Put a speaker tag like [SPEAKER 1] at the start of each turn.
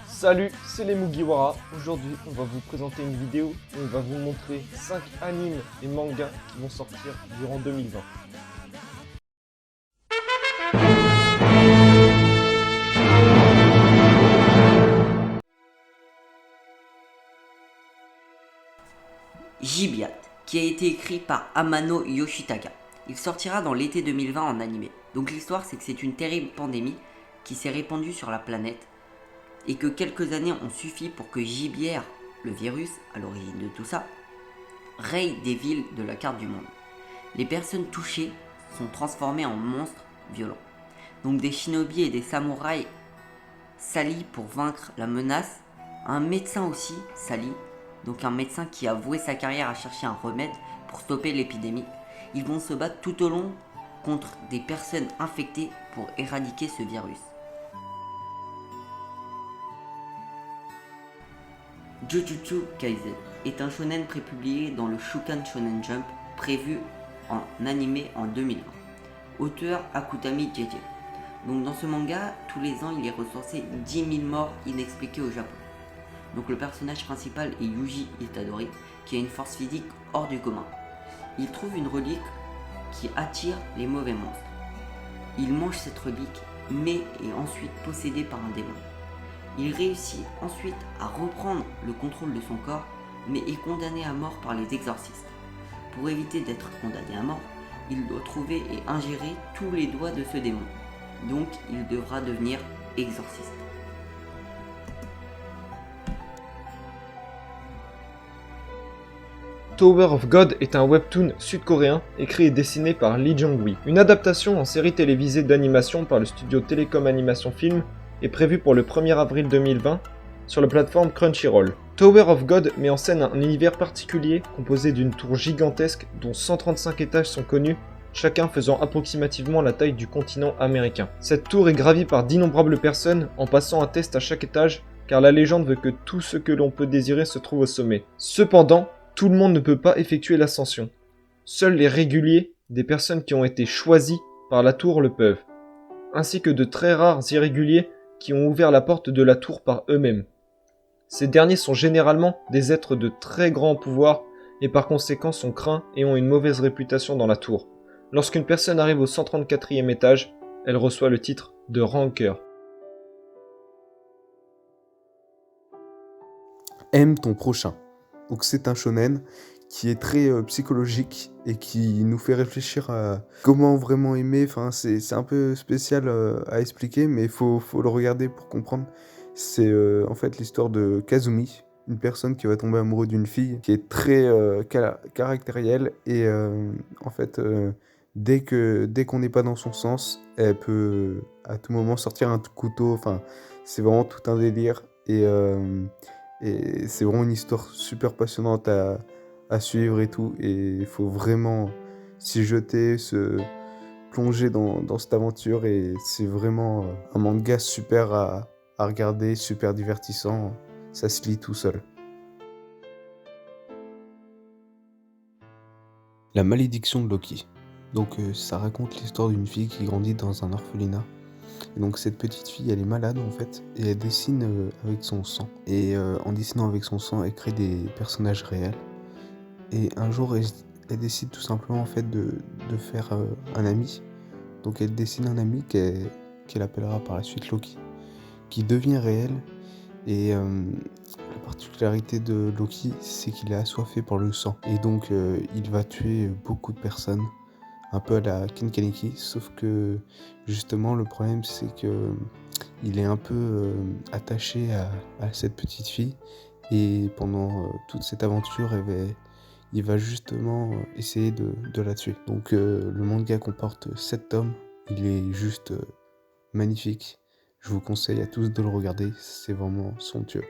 [SPEAKER 1] Salut, c'est les Mugiwara. Aujourd'hui, on va vous présenter une vidéo où on va vous montrer 5 animes et mangas qui vont sortir durant 2020.
[SPEAKER 2] Gibiat, qui a été écrit par Amano Yoshitaka. Il sortira dans l'été 2020 en animé. Donc l'histoire, c'est que c'est une terrible pandémie qui s'est répandue sur la planète et que quelques années ont suffi pour que Gibière, le virus à l'origine de tout ça, raye des villes de la carte du monde. Les personnes touchées sont transformées en monstres violents. Donc des shinobi et des samouraïs s'allient pour vaincre la menace. Un médecin aussi s'allie, donc un médecin qui a voué sa carrière à chercher un remède pour stopper l'épidémie. Ils vont se battre tout au long contre des personnes infectées pour éradiquer ce virus. Jujutsu Kaisen est un shonen prépublié dans le Shukan Shonen Jump, prévu en animé en 2020. Auteur Akutami JJ. Donc dans ce manga, tous les ans il est recensé 10 000 morts inexpliquées au Japon. Donc le personnage principal est Yuji Itadori, qui a une force physique hors du commun. Il trouve une relique qui attire les mauvais monstres. Il mange cette relique, mais est ensuite possédé par un démon. Il réussit ensuite à reprendre le contrôle de son corps, mais est condamné à mort par les exorcistes. Pour éviter d'être condamné à mort, il doit trouver et ingérer tous les doigts de ce démon. Donc il devra devenir exorciste.
[SPEAKER 1] Tower of God est un webtoon sud-coréen écrit et dessiné par Lee Jong-wi. Une adaptation en série télévisée d'animation par le studio Telecom Animation Film est prévue pour le 1er avril 2020 sur la plateforme Crunchyroll. Tower of God met en scène un univers particulier composé d'une tour gigantesque dont 135 étages sont connus, chacun faisant approximativement la taille du continent américain. Cette tour est gravie par d'innombrables personnes en passant un test à chaque étage car la légende veut que tout ce que l'on peut désirer se trouve au sommet. Cependant, tout le monde ne peut pas effectuer l'ascension. Seuls les réguliers, des personnes qui ont été choisies par la tour, le peuvent, ainsi que de très rares irréguliers qui ont ouvert la porte de la tour par eux-mêmes. Ces derniers sont généralement des êtres de très grand pouvoir et par conséquent sont craints et ont une mauvaise réputation dans la tour. Lorsqu'une personne arrive au 134e étage, elle reçoit le titre de rancœur.
[SPEAKER 3] Aime ton prochain. Donc c'est un shonen qui est très psychologique et qui nous fait réfléchir à comment vraiment aimer. Enfin, c'est un peu spécial à expliquer, mais faut le regarder pour comprendre. C'est en fait l'histoire de Kazumi, une personne qui va tomber amoureux d'une fille qui est très caractérielle et en fait dès qu'on n'est pas dans son sens, elle peut à tout moment sortir un couteau. Enfin, c'est vraiment tout un délire et c'est vraiment une histoire super passionnante à suivre et tout. Et il faut vraiment s'y jeter, se plonger dans cette aventure. Et c'est vraiment un manga super à regarder, super divertissant. Ça se lit tout seul. La malédiction de Loki. Donc ça raconte l'histoire d'une fille qui grandit dans un orphelinat. Et donc cette petite fille, elle est malade en fait, et elle dessine avec son sang. Et en dessinant avec son sang, elle crée des personnages réels. Et un jour, elle décide tout simplement en fait de faire un ami. Donc elle dessine un ami qu'elle appellera par la suite Loki, qui devient réel. Et la particularité de Loki, c'est qu'il est assoiffé par le sang. Et donc il va tuer beaucoup de personnes. Un peu à la Ken Kaneki, sauf que justement le problème c'est que il est un peu attaché à cette petite fille et pendant toute cette aventure il va justement essayer de la tuer. Donc le manga comporte 7 tomes, il est juste magnifique. Je vous conseille à tous de le regarder, c'est vraiment somptueux.